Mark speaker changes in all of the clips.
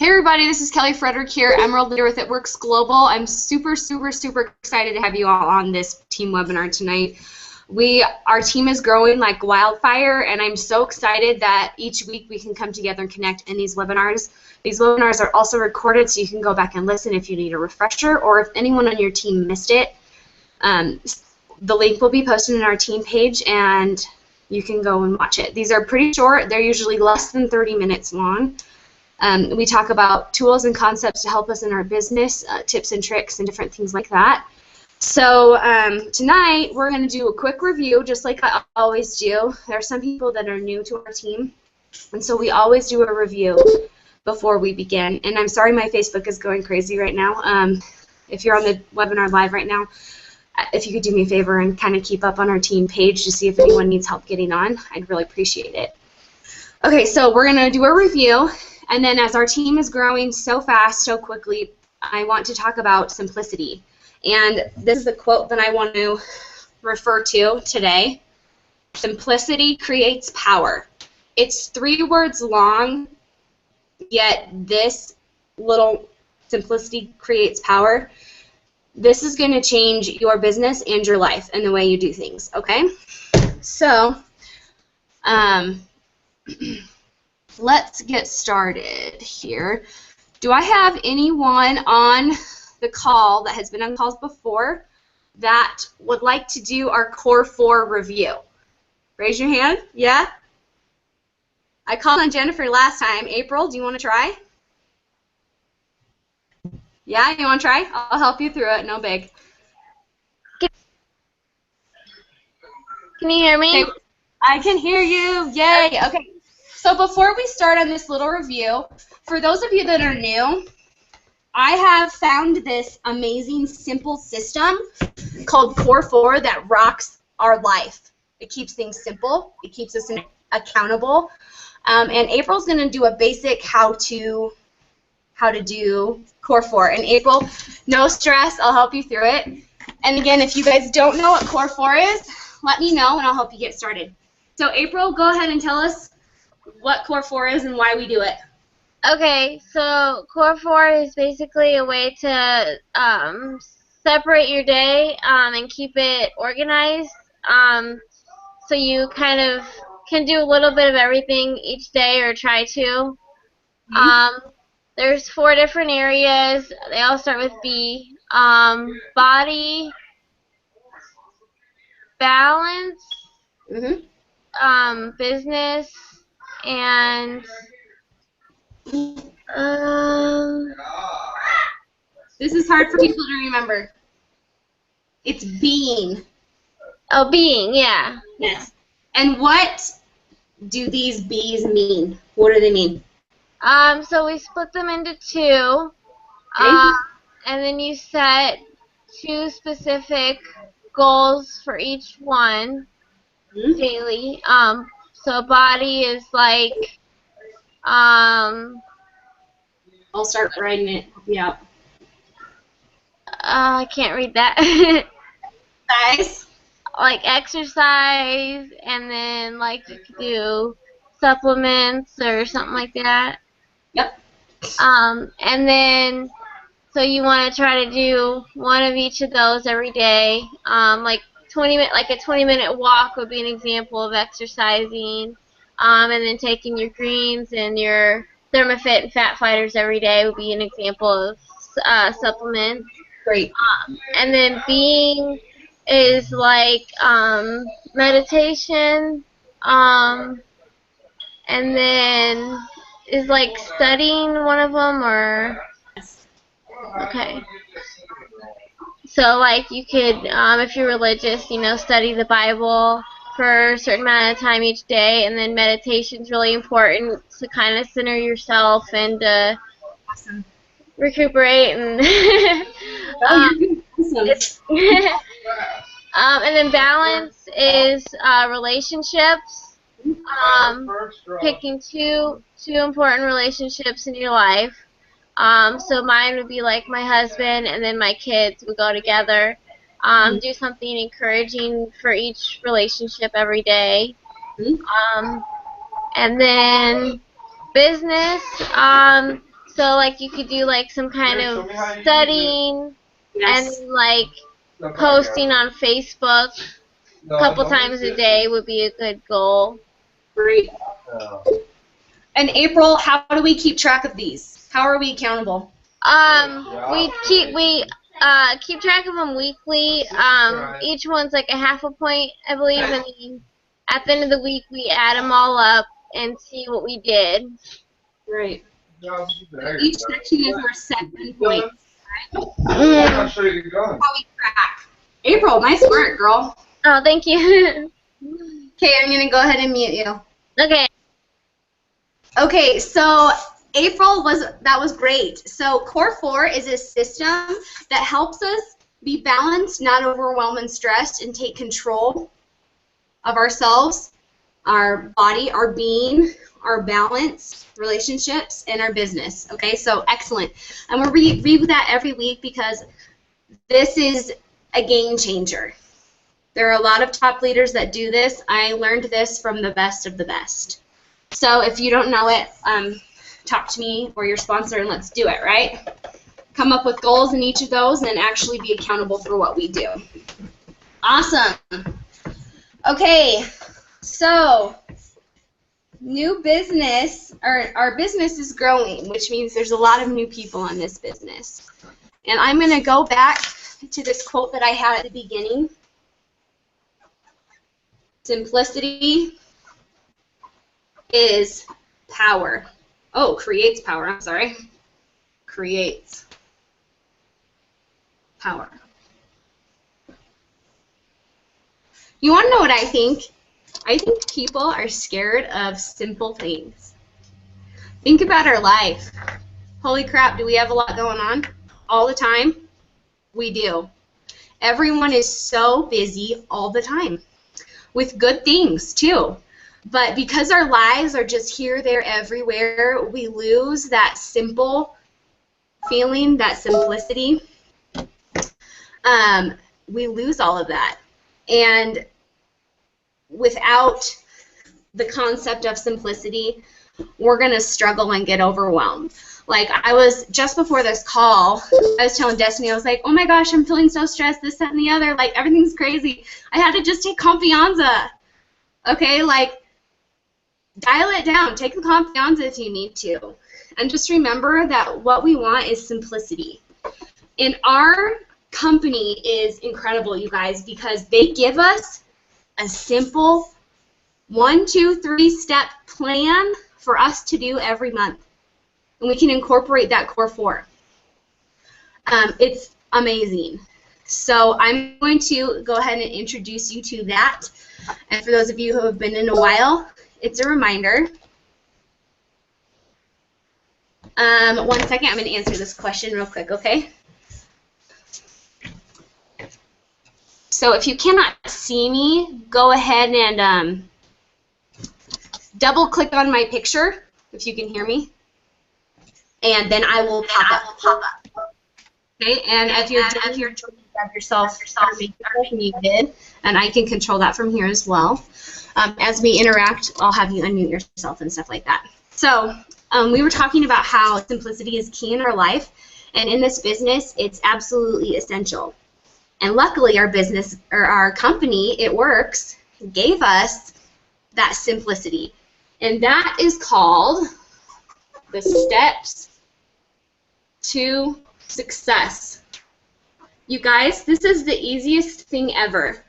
Speaker 1: Hey everybody, this is Kelly Frederick here, Emerald Leader with It Works Global. I'm super excited to have you all on this team webinar tonight. Our team is growing like wildfire, and I'm so excited that each week we can come together and connect in these webinars. These webinars are also recorded, so you can go back and listen if you need a refresher, or if anyone on your team missed it. The link will be posted in our team page, and you can go and watch it. These are pretty short. They're usually less than 30 minutes long. We talk about tools and concepts to help us in our business, tips and tricks and different things like that. So tonight we're going to do a quick review, just like I always do. There are some people that are new to our team, and so we always do a review before we begin. And I'm sorry my Facebook is going crazy right now. If you're on the webinar live right now, if you could do me a favor and kind of keep up on our team page to see if anyone needs help getting on, I'd really appreciate it. Okay, so we're going to do a review. And then as our team is growing so fast, so quickly, I want to talk about simplicity. And this is the quote that I want to refer to today. Simplicity creates power. It's 3 words long, yet this little simplicity creates power. This is going to change your business and your life and the way you do things, okay? So, let's get started here. Do I have anyone on the call that has been on calls before that would like to do our Core 4 review? Raise your hand. Yeah? I called on Jennifer last time. April, do you want to try? Yeah, you want to try? I'll help you through it. No big.
Speaker 2: Can you hear me?
Speaker 1: Okay. I can hear you. Yay. Okay. So before we start on this little review, for those of you that are new, I have found this amazing simple system called Core 4 that rocks our life. It keeps things simple. It keeps us accountable. And April's going to do a basic how to do Core 4. And April, no stress. I'll help you through it. And again, if you guys don't know what Core 4 is, let me know and I'll help you get started. So April, go ahead and tell us what Core 4 is and why we do it.
Speaker 2: Okay, so Core 4 is basically a way to separate your day and keep it organized, so you kind of can do a little bit of everything each day or try to. There's 4 different areas. They all start with B. Body, balance, business, and
Speaker 1: this is hard for people to remember. It's being.
Speaker 2: Oh, being, yeah.
Speaker 1: Yes. And what do these B's mean? What do they mean?
Speaker 2: So we split them into 2, and then you set 2 specific goals for each one daily. So body is like,
Speaker 1: I'll start writing it. Yeah.
Speaker 2: I can't read that.
Speaker 1: Nice.
Speaker 2: Like exercise, and then like you could do supplements or something like that.
Speaker 1: Yep.
Speaker 2: And then so you want to try to do one of each of those every day. Like a 20-minute walk would be an example of exercising. And then taking your greens and your ThermaFit and Fat Fighters every day would be an example of supplements.
Speaker 1: Great.
Speaker 2: And then being is like meditation, and then is like studying one of them, or okay. So like you could, if you're religious, study the Bible for a certain amount of time each day, and then meditation is really important to kind of center yourself and
Speaker 1: Awesome.
Speaker 2: recuperate and and then balance is relationships, picking two important relationships in your life. So mine would be like my husband, and then my kids would go together. Do something encouraging for each relationship every day. And then business, So, like, you could do, like, some kind of studying and, like, posting on Facebook a couple times a day would be a good goal.
Speaker 1: Great. And April, how do we keep track of these? How are we accountable?
Speaker 2: We keep track of them weekly. Each one's like a half a point, I believe, and then at the end of the week we add them all up and see what we did.
Speaker 1: Right. Each section is worth 7 points.
Speaker 2: Mm.
Speaker 1: How we track. April, nice work, girl.
Speaker 2: Oh, thank you.
Speaker 1: Okay, I'm gonna go ahead and mute you.
Speaker 2: Okay.
Speaker 1: Okay, so April that was great. So Core 4 is a system that helps us be balanced, not overwhelmed and stressed, and take control of ourselves, our body, our being, our balance, relationships, and our business. Okay, so excellent. I'm going to read that every week because this is a game changer. There are a lot of top leaders that do this. I learned this from the best of the best. So if you don't know it, talk to me or your sponsor and let's do it, right? Come up with goals in each of those and actually be accountable for what we do. Awesome. Okay, so new business, our business is growing, which means there's a lot of new people in this business. And I'm going to go back to this quote that I had at the beginning. Simplicity is power. Oh, creates power. I'm sorry. Creates power. You want to know what I think? I think people are scared of simple things. Think about our life. Holy crap, do we have a lot going on all the time? We do. Everyone is so busy all the time with good things too. But because our lives are just here, there, everywhere, we lose that simple feeling, that simplicity. We lose all of that. And without the concept of simplicity, we're going to struggle and get overwhelmed. Like, I was, just before this call, I was telling Destiny, I was like, oh my gosh, I'm feeling so stressed, this, that, and the other. Like, everything's crazy. I had to just take Confianza. Okay, like, dial it down. Take the Confianza if you need to. And just remember that what we want is simplicity. And our company is incredible, you guys, because they give us a simple 1, 2, 3 step plan for us to do every month. And we can incorporate that Core 4. It's amazing. So I'm going to go ahead and introduce you to that. And for those of you who have been in a while, it's a reminder. 1 second, I'm going to answer this question real quick, okay? So if you cannot see me, go ahead and double click on my picture, if you can hear me. And then I will pop up. Okay, and if you're done, grab yourself muted, and I can control that from here as well. As we interact, I'll have you unmute yourself and stuff like that. So we were talking about how simplicity is key in our life, and in this business, it's absolutely essential. And luckily, our business, or our company, It Works, gave us that simplicity. And that is called the steps to success. You guys, this is the easiest thing ever.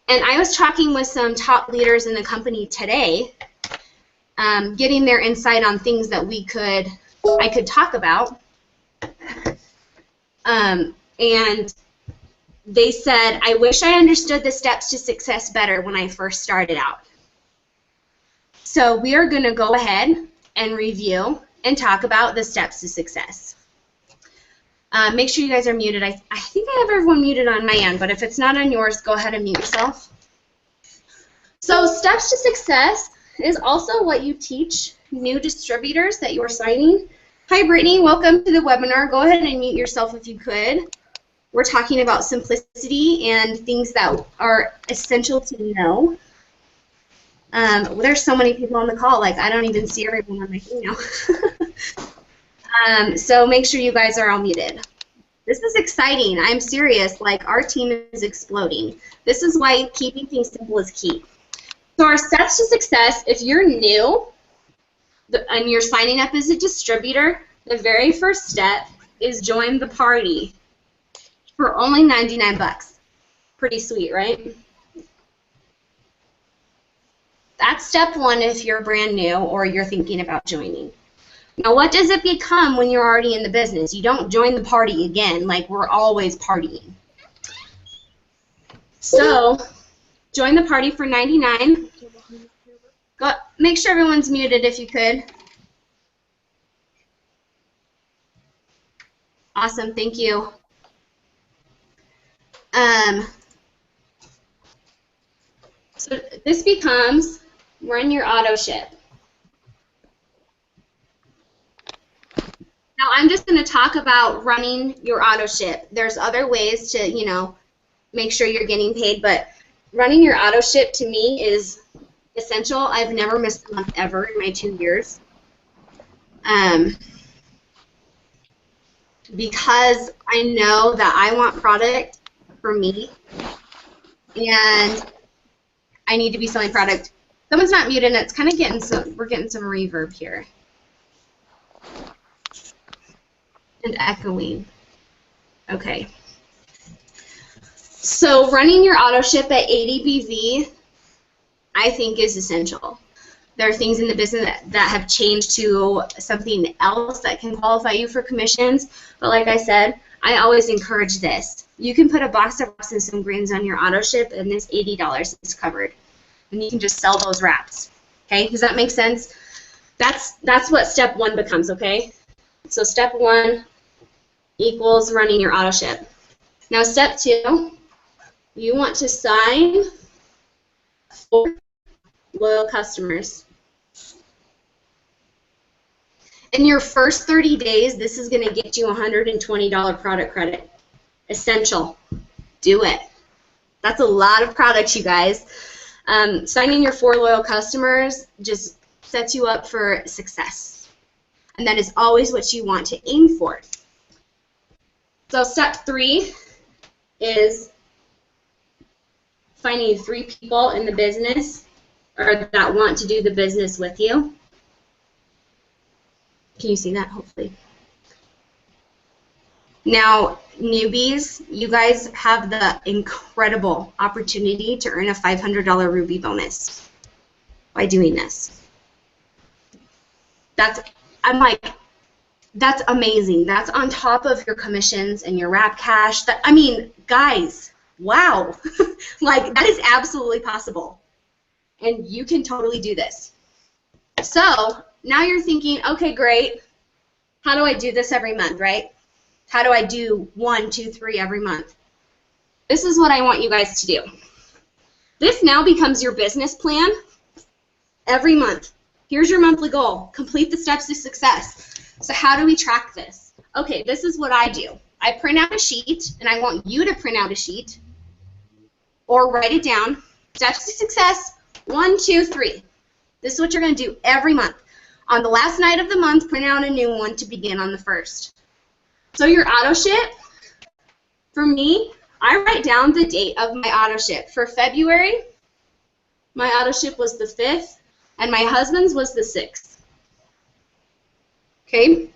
Speaker 1: And I was talking with some top leaders in the company today, getting their insight on things that I could talk about. And they said, I wish I understood the steps to success better when I first started out. So we are going to go ahead and review and talk about the steps to success. Make sure you guys are muted. I think I have everyone muted on my end, but if it's not on yours, go ahead and mute yourself. So steps to success is also what you teach new distributors that you're signing. Hi, Brittany. Welcome to the webinar. Go ahead and mute yourself if you could. We're talking about simplicity and things that are essential to know. There's so many people on the call, like I don't even see everyone on my thing now. So make sure you guys are all muted. This is exciting. I'm serious. Like, our team is exploding. This is why keeping things simple is key. So our steps to success, if you're new and you're signing up as a distributor, the very first step is join the party for only 99 bucks. Pretty sweet, right? That's step one if you're brand new or you're thinking about joining. Now, what does it become when you're already in the business? You don't join the party again, like we're always partying. So, join the party for $99. Go, make sure everyone's muted if you could. Awesome, thank you. So this becomes run your auto ship. Now I'm just going to talk about running your auto ship. There's other ways to, you know, make sure you're getting paid, but running your auto ship to me is essential. I've never missed a month ever in my 2 years. Because I know that I want product for me, and I need to be selling product. Someone's not muted, and it's kind of getting some, we're getting some reverb here. And echoing. Okay. So running your auto ship at 80 BV, I think, is essential. There are things in the business that have changed to something else that can qualify you for commissions, but like I said, I always encourage this. You can put a box of wraps and some greens on your auto ship, and this $80 is covered. And you can just sell those wraps. Okay, does that make sense? That's what step one becomes, okay? So step one equals running your auto ship. Now step two, you want to sign 4 loyal customers. In your first 30 days, this is going to get you $120 product credit. Essential. Do it. That's a lot of products, you guys. Signing your 4 loyal customers just sets you up for success. And that is always what you want to aim for. So step 3 is finding 3 people in the business or that want to do the business with you. Can you see that, hopefully? Now, newbies, you guys have the incredible opportunity to earn a $500 Ruby bonus by doing this. I'm like, that's amazing. That's on top of your commissions and your wrap cash. I mean, guys, wow. Like, that is absolutely possible. And you can totally do this. So, now you're thinking, okay, great. How do I do this every month, right? How do I do 1, 2, 3 every month? This is what I want you guys to do. This now becomes your business plan every month. Here's your monthly goal. Complete the steps to success. So how do we track this? Okay, this is what I do. I print out a sheet, and I want you to print out a sheet or write it down. Steps to success, 1, 2, 3. This is what you're going to do every month. On the last night of the month, print out a new one to begin on the 1st. So your auto ship, for me, I write down the date of my auto ship. For February, my auto ship was the 5th, and my husband's was the 6th. Okay?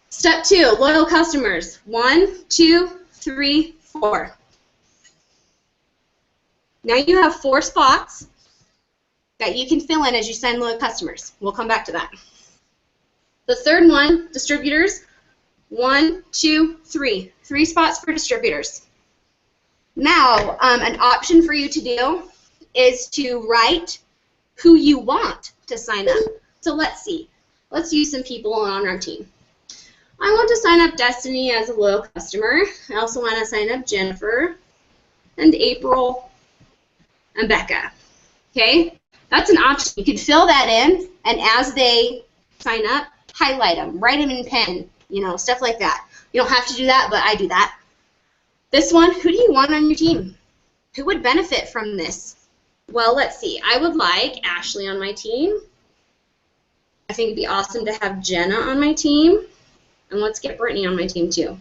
Speaker 1: Step 2, loyal customers. 1, 2, 3, 4. Now you have 4 spots that you can fill in as you sign loyal customers. We'll come back to that. The third one, distributors. 1, 2, 3. 3 spots for distributors. Now, an option for you to do is to write who you want to sign up. So let's see. Let's use some people on our team. I want to sign up Destiny as a loyal customer. I also want to sign up Jennifer and April and Becca. Okay? That's an option. You can fill that in, and as they sign up, highlight them, write them in pen, you know, stuff like that. You don't have to do that, but I do that. This one, who do you want on your team? Who would benefit from this? Well, let's see. I would like Ashley on my team. I think it'd be awesome to have Jenna on my team. And let's get Brittany on my team too.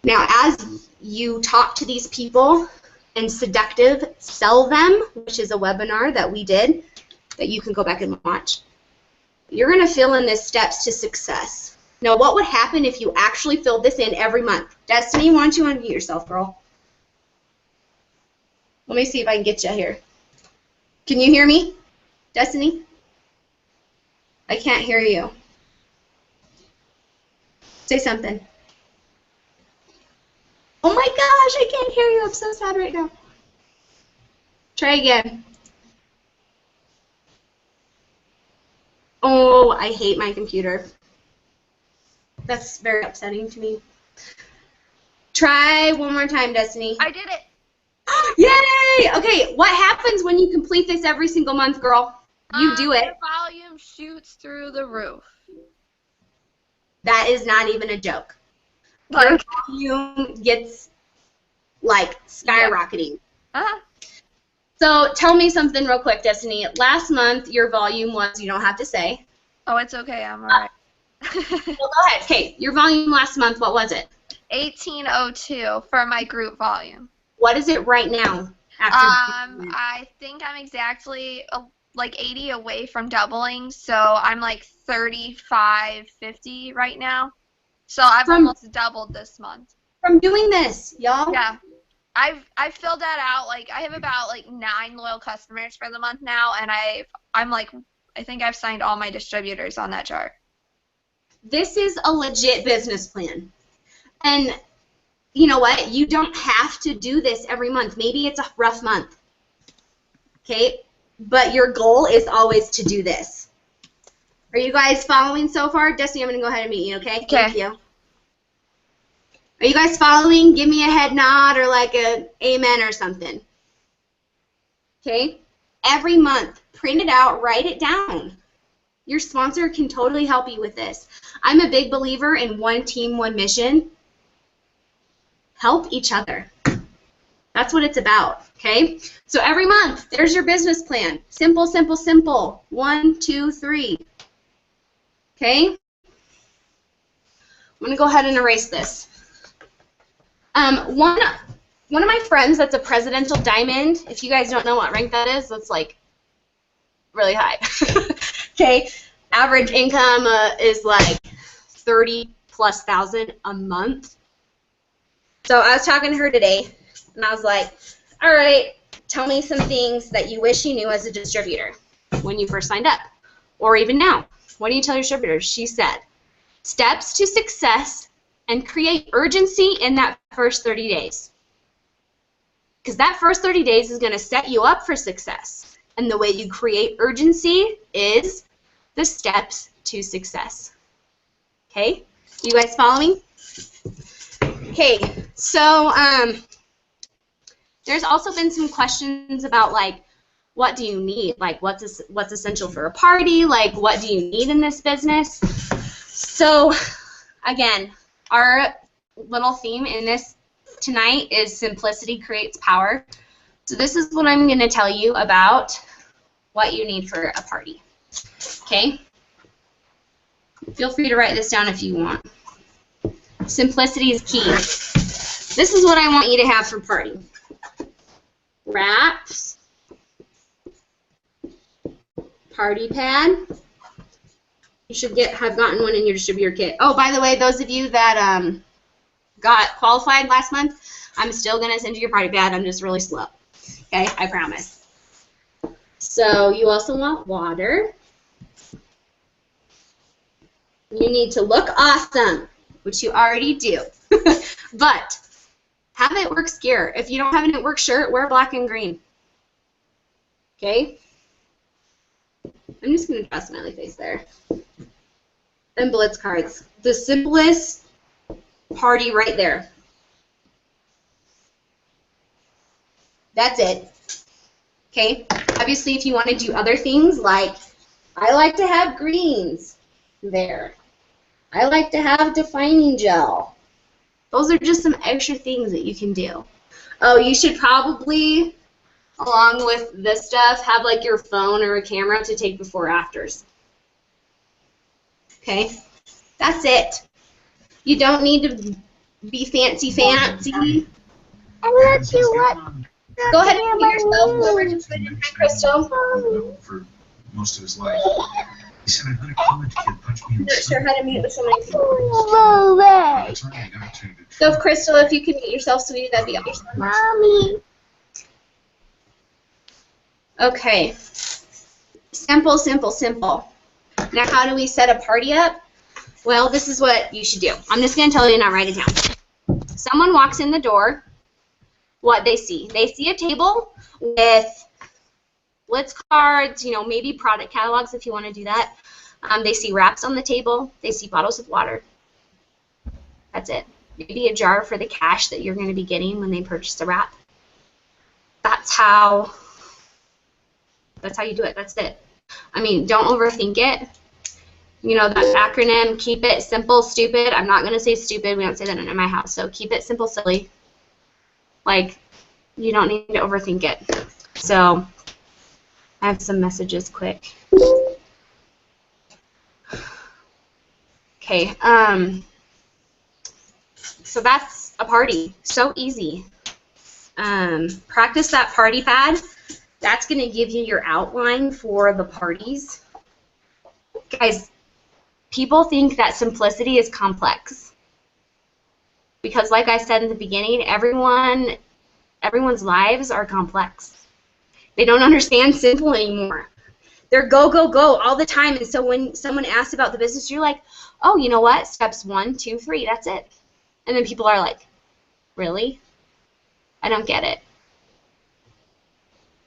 Speaker 1: Now, as you talk to these people and seductive sell them, which is a webinar that we did that you can go back and watch, you're going to fill in the steps to success. Now, what would happen if you actually filled this in every month? Destiny, why don't you unmute yourself, girl? Let me see if I can get you here. Can you hear me, Destiny? I can't hear you. Say something. Oh my gosh, I can't hear you. I'm so sad right now. Try again. Oh, I hate my computer. That's very upsetting to me. Try one more time, Destiny.
Speaker 3: I did it.
Speaker 1: Yay! Okay, what happens when you complete this every single month, girl? You do it.
Speaker 3: The volume shoots through the roof.
Speaker 1: That is not even a joke. Your
Speaker 3: Like,
Speaker 1: volume gets, like, skyrocketing.
Speaker 3: uh-huh.
Speaker 1: So tell me something real quick, Destiny. Last month, your volume was, you don't have to say.
Speaker 3: Oh, it's okay. I'm alright.
Speaker 1: Well, go ahead. Okay, your volume last month, what was it?
Speaker 3: 1802 for my group volume.
Speaker 1: What is it right now?
Speaker 3: I think I'm exactly like 80 away from doubling, so I'm like 35.50 right now. So I've almost doubled this month.
Speaker 1: From doing this, y'all.
Speaker 3: Yeah. I've filled that out. Like I have about like 9 loyal customers for the month now, and I'm like I think I've signed all my distributors on that chart.
Speaker 1: This is a legit business plan. And you know what? You don't have to do this every month. Maybe it's a rough month. Okay? But your goal is always to do this. Are you guys following so far? Destiny, I'm going to go ahead and meet you, okay? Thank you. Are you guys following? Give me a head nod or like an amen or something. Okay? Every month, print it out, write it down. Your sponsor can totally help you with this. I'm a big believer in one team, one mission. Help each other. That's what it's about, okay? So every month, there's your business plan. Simple, simple, simple. 1, 2, 3. Okay? I'm going to go ahead and erase this. One of my friends that's a presidential diamond, if you guys don't know what rank that is, that's like really high. Okay? Average income is like 30+ thousand a month. So I was talking to her today, and I was like, all right, tell me some things that you wish you knew as a distributor when you first signed up, or even now. What do you tell your distributors? She said, steps to success and create urgency in that first 30 days. Because that first 30 days is going to set you up for success. And the way you create urgency is the steps to success. Okay? You guys following? Okay, so there's also been some questions about like, what do you need? Like, what's essential for a party? Like, what do you need in this business? So, again, our little theme in this tonight is simplicity creates power. So this is what I'm going to tell you about what you need for a party. Okay? Feel free to write this down if you want. Simplicity is key. This is what I want you to have for party. Wraps. Party pad. You should have gotten one in your distributor kit. Oh, by the way, those of you that got qualified last month, I'm still going to send you your party pad. I'm just really slow. Okay? I promise. So you also want water. You need to look awesome, which you already do. But have it works gear. If you don't have an it works shirt, wear black and green. Okay? I'm just going to draw a smiley face there. And Blitz cards. The simplest party right there. That's it. Okay? Obviously, if you want to do other things, like I like to have greens there. I like to have defining gel. Those are just some extra things that you can do. Oh, you should probably along with this stuff, have like your phone or a camera to take before afters. Okay, that's it. You don't need to be fancy.
Speaker 2: I let you what?
Speaker 1: Go ahead and mute yourself. Whoever just put in hi, Crystal.
Speaker 4: For most of his life. He said, I'm going to college kid punch me in
Speaker 1: I'm
Speaker 4: the
Speaker 1: not sure
Speaker 4: stomach.
Speaker 1: how to mute with somebody.
Speaker 4: That's right, I got to.
Speaker 1: So, Crystal, if you can mute yourself, sweetie, that'd be awesome.
Speaker 2: Mommy.
Speaker 1: Okay. Simple. Now, how do we set a party up? Well, this is what you should do. I'm just going to tell you, not write it down. Someone walks in the door. What they see. They see a table with Blitz cards, maybe product catalogs if you want to do that. They see wraps on the table. They see bottles of water. That's it. Maybe a jar for the cash that you're going to be getting when they purchase the wrap. That's how you do it. That's it. I mean, don't overthink it. That acronym, keep it simple, stupid. I'm not going to say stupid. We don't say that in my house. So keep it simple, silly. Like, you don't need to overthink it. So, I have some messages quick. Okay, so that's a party. So easy. Practice that party pad. That's going to give you your outline for the parties. Guys, people think that simplicity is complex. Because like I said in the beginning, everyone's lives are complex. They don't understand simple anymore. They're go, go, go all the time. And so when someone asks about the business, you're like, oh, you know what? Steps 1, 2, 3, that's it. And then people are like, really? I don't get it.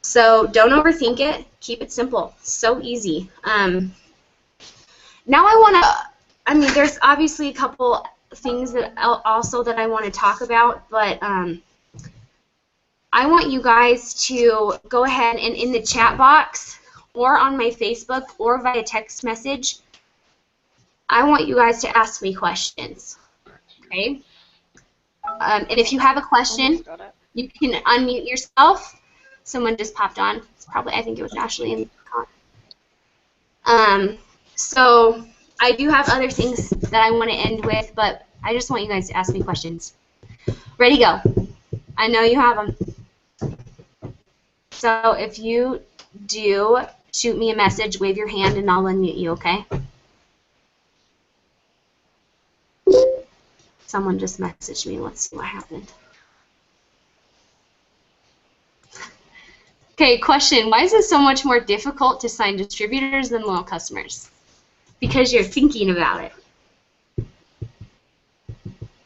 Speaker 1: So don't overthink it. Keep it simple. So easy. Now there's obviously a couple things that I want to talk about, but I want you guys to go ahead and in the chat box or on my Facebook or via text message, I want you guys to ask me questions, okay? And if you have a question, you can unmute yourself. Someone just popped on. I think it was Ashley. So I do have other things that I want to end with, but I just want you guys to ask me questions. Ready, go. I know you have them. So if you do, shoot me a message, wave your hand, and I'll unmute you, okay? Someone just messaged me. Let's see what happened. Okay, question. Why is it so much more difficult to sign distributors than loyal customers? Because you're thinking about it.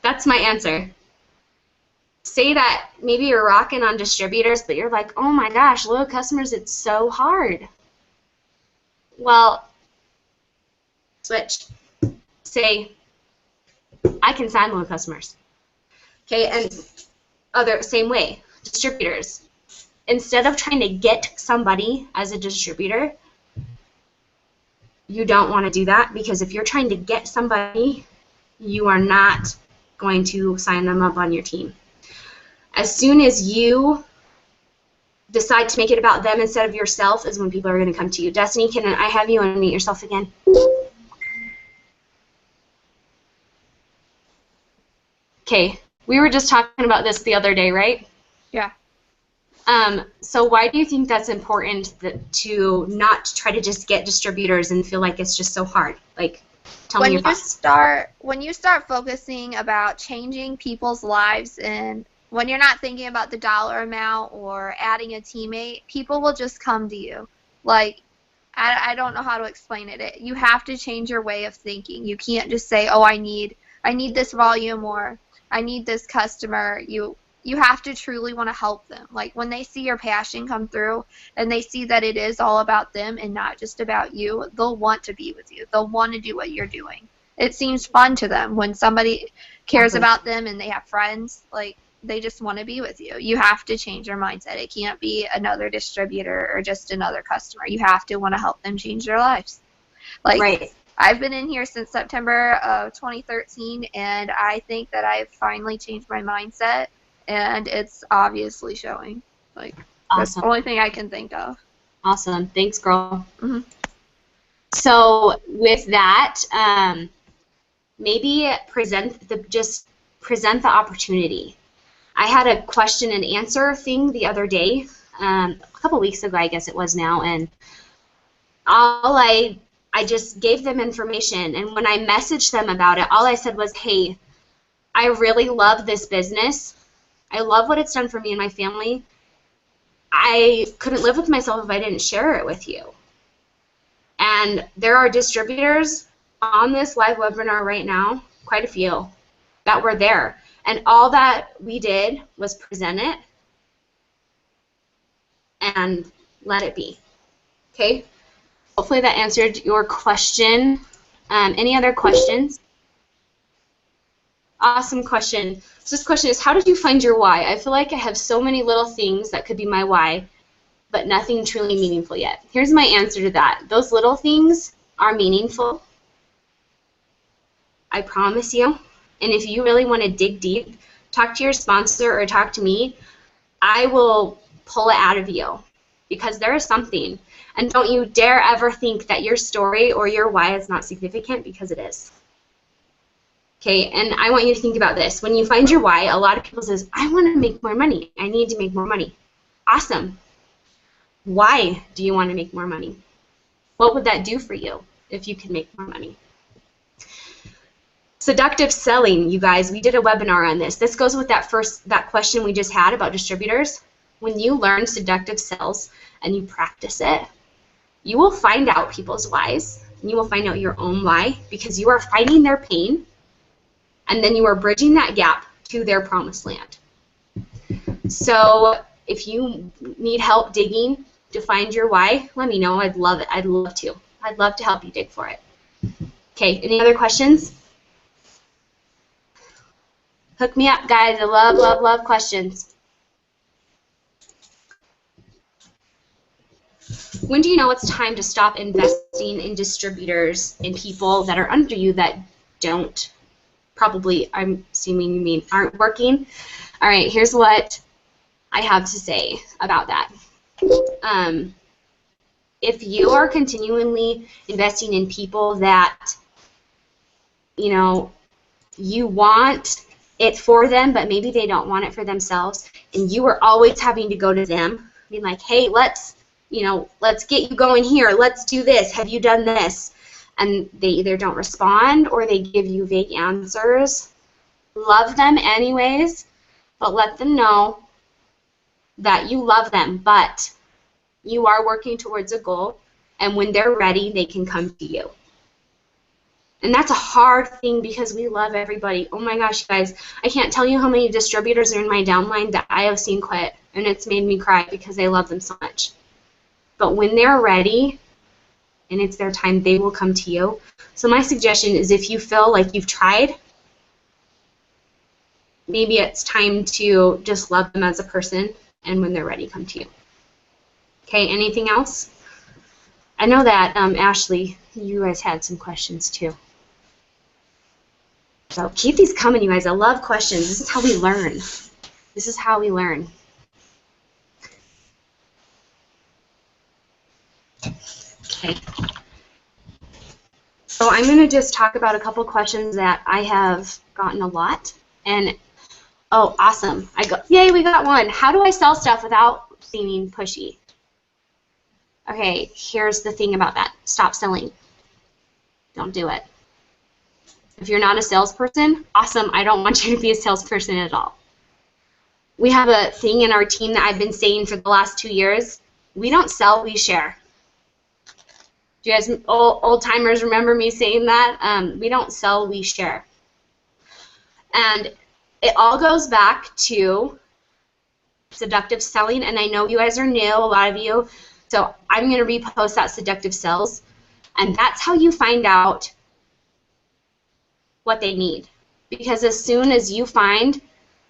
Speaker 1: That's my answer. Say that maybe you're rocking on distributors, but you're like, oh my gosh, loyal customers, it's so hard. Well, switch. Say, I can sign loyal customers. Okay, and same way, distributors. Instead of trying to get somebody as a distributor, you don't want to do that, because if you're trying to get somebody, you are not going to sign them up on your team. As soon as you decide to make it about them instead of yourself is when people are going to come to you. Destiny, can I have you unmute yourself again? Okay, we were just talking about this the other day, right?
Speaker 3: Yeah.
Speaker 1: So why do you think that's important to not try to just get distributors and feel like it's just so hard? Like, tell me your thoughts.
Speaker 3: When you start focusing about changing people's lives, and when you're not thinking about the dollar amount or adding a teammate, people will just come to you. Like, I don't know how to explain it. You have to change your way of thinking. You can't just say, oh, I need this volume, or I need this customer. You have to truly want to help them. Like, when they see your passion come through and they see that it is all about them and not just about you, they'll want to be with you. They'll want to do what you're doing. It seems fun to them when somebody cares about them and they have friends. Like, they just want to be with you. You have to change your mindset. It can't be another distributor or just another customer. You have to want to help them change their lives. Like, right. I've been in here since September of 2013, and I think that I've finally changed my mindset. And it's obviously showing. Like, That's the
Speaker 1: Awesome.
Speaker 3: only thing I can think of.
Speaker 1: Awesome. Thanks, girl.
Speaker 3: Mhm.
Speaker 1: So with that, maybe just present the opportunity. I had a question and answer thing the other day, a couple weeks ago, I guess it was now, and I just gave them information, and when I messaged them about it, all I said was, hey, I really love this business. I love what it's done for me and my family. I couldn't live with myself if I didn't share it with you. And there are distributors on this live webinar right now, quite a few, that were there. And all that we did was present it and let it be. Okay? Hopefully that answered your question. Any other questions? Awesome question. So this question is, how did you find your why? I feel like I have so many little things that could be my why, but nothing truly meaningful yet. Here's my answer to that. Those little things are meaningful. I promise you. And if you really want to dig deep, talk to your sponsor or talk to me. I will pull it out of you because there is something. And don't you dare ever think that your story or your why is not significant, because it is. Okay, and I want you to think about this. When you find your why, a lot of people says, I want to make more money. I need to make more money. Awesome. Why do you want to make more money? What would that do for you if you could make more money? Seductive selling, you guys, we did a webinar on this. This goes with that question we just had about distributors. When you learn seductive sales and you practice it, you will find out people's whys, and you will find out your own why, because you are fighting their pain, and then you are bridging that gap to their promised land. So if you need help digging to find your why, let me know. I'd love it. I'd love to. I'd love to help you dig for it. Okay, any other questions? Hook me up, guys. I love, love, love questions. When do you know it's time to stop investing in distributors and people that are under you that don't, probably, I'm assuming you mean, aren't working? All right, here's what I have to say about that. If you are continually investing in people that, you know, you want it for them, but maybe they don't want it for themselves, and you are always having to go to them, being like, hey, let's get you going here, let's do this, have you done this? And they either don't respond or they give you vague answers. Love them anyways, but let them know that you love them, but you are working towards a goal, and when they're ready, they can come to you. And that's a hard thing because we love everybody. Oh my gosh, guys, I can't tell you how many distributors are in my downline that I have seen quit, and it's made me cry because I love them so much. But when they're ready and it's their time, they will come to you. So my suggestion is, if you feel like you've tried, maybe it's time to just love them as a person, and when they're ready, come to you. Okay, anything else? I know that, Ashley, you guys had some questions too. So keep these coming, you guys. I love questions. This is how we learn. This is how we learn. Okay. So I'm going to just talk about a couple questions that I have gotten a lot. And, oh, awesome. Yay, we got one. How do I sell stuff without seeming pushy? Okay, here's the thing about that. Stop selling. Don't do it. If you're not a salesperson, awesome. I don't want you to be a salesperson at all. We have a thing in our team that I've been saying for the last 2 years. We don't sell, we share. Do you guys, old timers, remember me saying that? We don't sell, we share. And it all goes back to seductive selling, and I know you guys are new, a lot of you, so I'm going to repost that seductive sales, and that's how you find out what they need. Because as soon as you find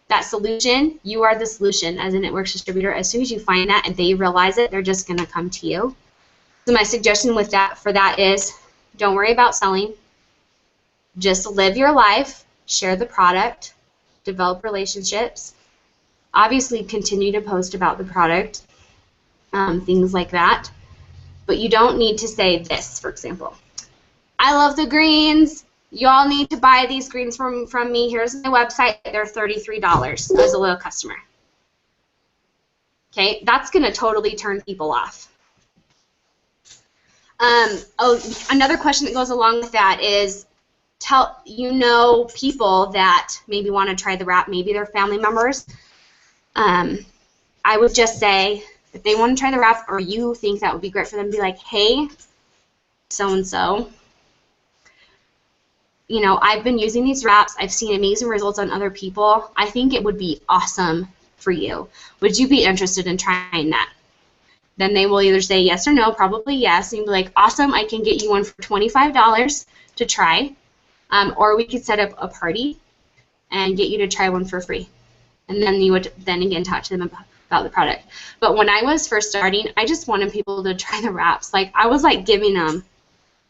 Speaker 1: that solution, you are the solution as a Networks distributor. As soon as you find that and they realize it, they're just going to come to you. So my suggestion with that for that is, don't worry about selling. Just live your life, share the product, develop relationships. Obviously, continue to post about the product, things like that. But you don't need to say this, for example. I love the greens. You all need to buy these greens from me. Here's my website. They're $33 as a loyal customer. Okay, that's going to totally turn people off. Another question that goes along with that is, people that maybe want to try the wrap, maybe they're family members. I would just say, if they want to try the wrap or you think that would be great for them, be like, hey, so-and-so, you know, I've been using these wraps. I've seen amazing results on other people. I think it would be awesome for you. Would you be interested in trying that? Then they will either say yes or no, probably yes, and be like, awesome, I can get you one for $25 to try, or we could set up a party and get you to try one for free. And then you would then again talk to them about the product. But when I was first starting, I just wanted people to try the wraps. Like, I was like giving them,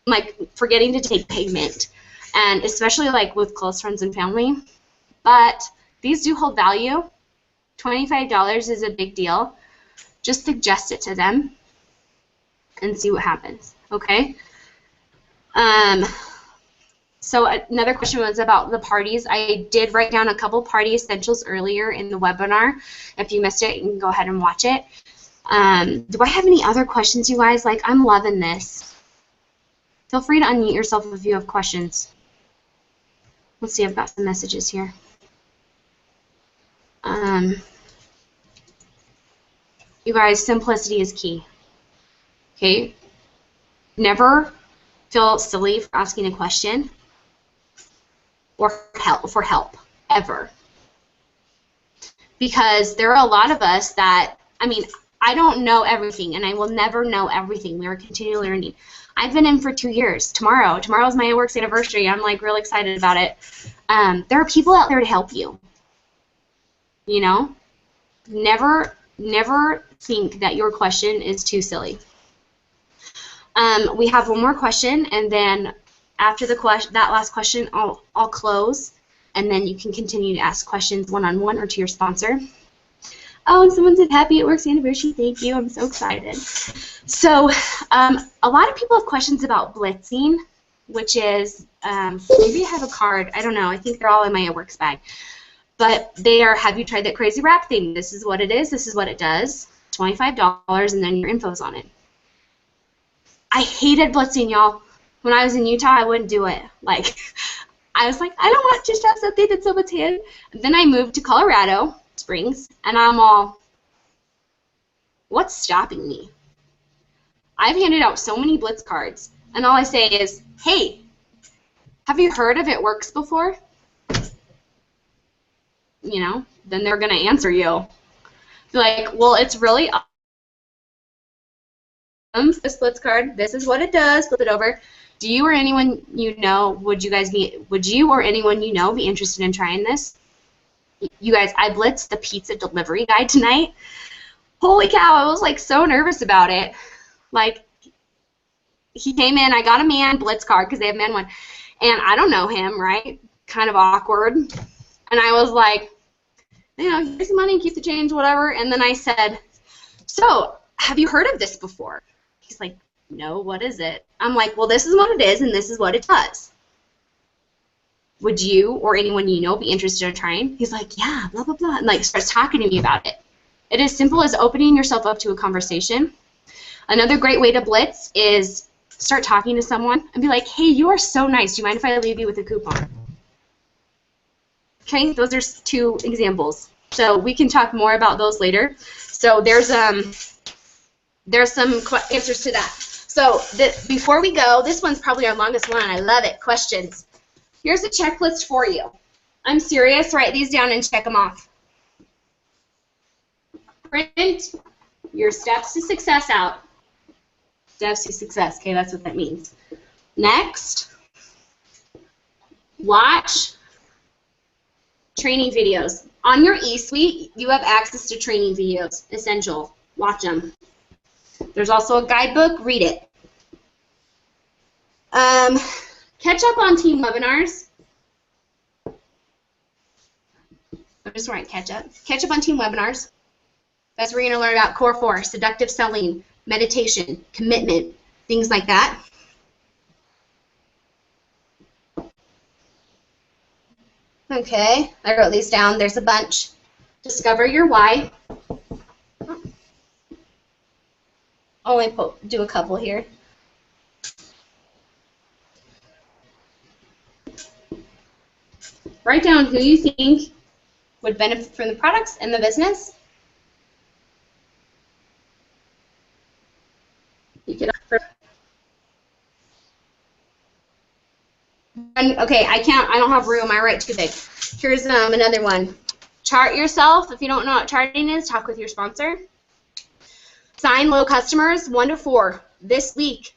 Speaker 1: like, forgetting to take payment, and especially like with close friends and family. But these do hold value. $25 is a big deal. Just suggest it to them and see what happens, okay? So another question was about the parties. I did write down a couple party essentials earlier in the webinar. If you missed it, you can go ahead and watch it. Do I have any other questions, you guys? Like, I'm loving this. Feel free to unmute yourself if you have questions. Let's see, I've got some messages here. You guys, simplicity is key. Okay? Never feel silly for asking a question or for help, ever. Because there are a lot of us that, I mean, I don't know everything, and I will never know everything. We are continually learning. I've been in for 2 years. Tomorrow's my Works anniversary. I'm like really excited about it. There are people out there to help you. You know? Never think that your question is too silly. We have one more question, and then after that last question, I'll close, and then you can continue to ask questions one-on-one or to your sponsor. Oh, and someone said happy It Works anniversary. Thank you. I'm so excited. So a lot of people have questions about blitzing, which is maybe I have a card. I don't know. I think they're all in my It Works bag. But they are, have you tried that crazy wrap thing? This is what it is. This is what it does. $25, and then your info's on it. I hated blitzing, y'all. When I was in Utah, I wouldn't do it. Like, I was like, I don't want to have something that's someone's hand. And then I moved to Colorado Springs, and I'm all, what's stopping me? I've handed out so many Blitz cards, and all I say is, hey, have you heard of It Works before? You know, then they're going to answer you. Be like, well, it's really awesome. This Blitz card, this is what it does. Flip it over. Do you or anyone you know, would you or anyone you know be interested in trying this? You guys, I blitzed the pizza delivery guy tonight. Holy cow, I was like so nervous about it. Like, he came in, I got a man Blitz card because they have men one, and I don't know him, right? Kind of awkward. And I was like, you know, here's the money, keep the change, whatever. And then I said, so, have you heard of this before? He's like, no, what is it? I'm like, well, this is what it is, and this is what it does. Would you or anyone you know be interested in trying? He's like, yeah, blah, blah, blah, and like starts talking to me about it. It is simple as opening yourself up to a conversation. Another great way to blitz is start talking to someone and be like, hey, you are so nice. Do you mind if I leave you with a coupon? Okay, those are 2 examples. So we can talk more about those later. So there's some answers to that. So before we go, this one's probably our longest one. I love it. Questions. Here's a checklist for you. I'm serious. Write these down and check them off. Print your steps to success out. Steps to success. Okay, that's what that means. Next, watch training videos. On your eSuite, you have access to training videos. Essential. Watch them. There's also a guidebook. Read it. Catch up on team webinars. I'm just writing catch up. Catch up on team webinars. That's where you're going to learn about Core 4, seductive selling, meditation, commitment, things like that. Okay, I wrote these down. There's a bunch. Discover your why. I'll only do a couple here. Write down who you think would benefit from the products and the business. You could okay, I don't have room. I write too big. Here's another one. Chart yourself. If you don't know what charting is, talk with your sponsor. Sign low customers, 1 to 4 this week.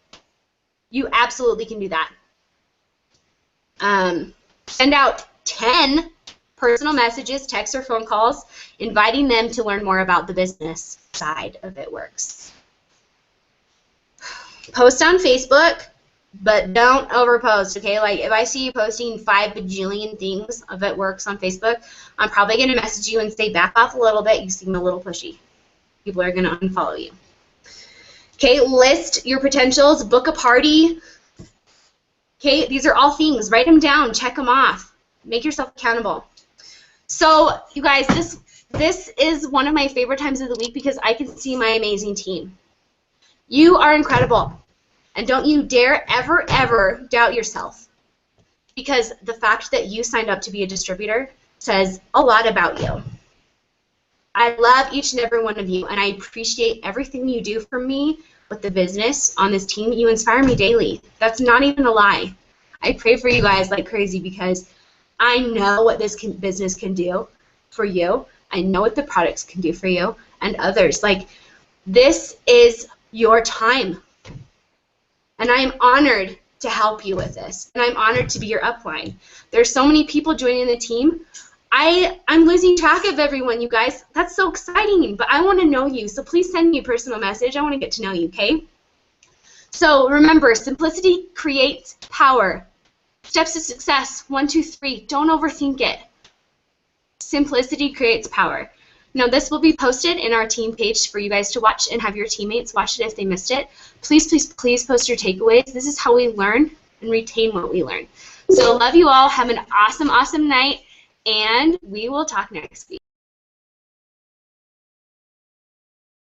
Speaker 1: You absolutely can do that. Send out 10 personal messages, texts, or phone calls, inviting them to learn more about the business side of It Works. Post on Facebook, but don't overpost, okay? Like, if I see you posting 5 bajillion things of It Works on Facebook, I'm probably going to message you and say, back off a little bit. You seem a little pushy. People are going to unfollow you. Okay, list your potentials, book a party. Okay, these are all things. Write them down, check them off. Make yourself accountable. So, you guys, this is one of my favorite times of the week because I can see my amazing team. You are incredible. And don't you dare ever, ever doubt yourself. Because the fact that you signed up to be a distributor says a lot about you. I love each and every one of you, and I appreciate everything you do for me with the business on this team. You inspire me daily. That's not even a lie. I pray for you guys like crazy because I know what this business can do for you. I know what the products can do for you and others. Like, this is your time. And I am honored to help you with this. And I'm honored to be your upline. There's so many people joining the team. I'm losing track of everyone, you guys. That's so exciting, but I want to know you, so please send me a personal message. I want to get to know you, okay? So remember, simplicity creates power. Steps to success, 1, 2, 3. Don't overthink it. Simplicity creates power. Now, this will be posted in our team page for you guys to watch and have your teammates watch it if they missed it. Please, please, please post your takeaways. This is how we learn and retain what we learn. So love you all. Have an awesome, awesome night. And we will talk next week.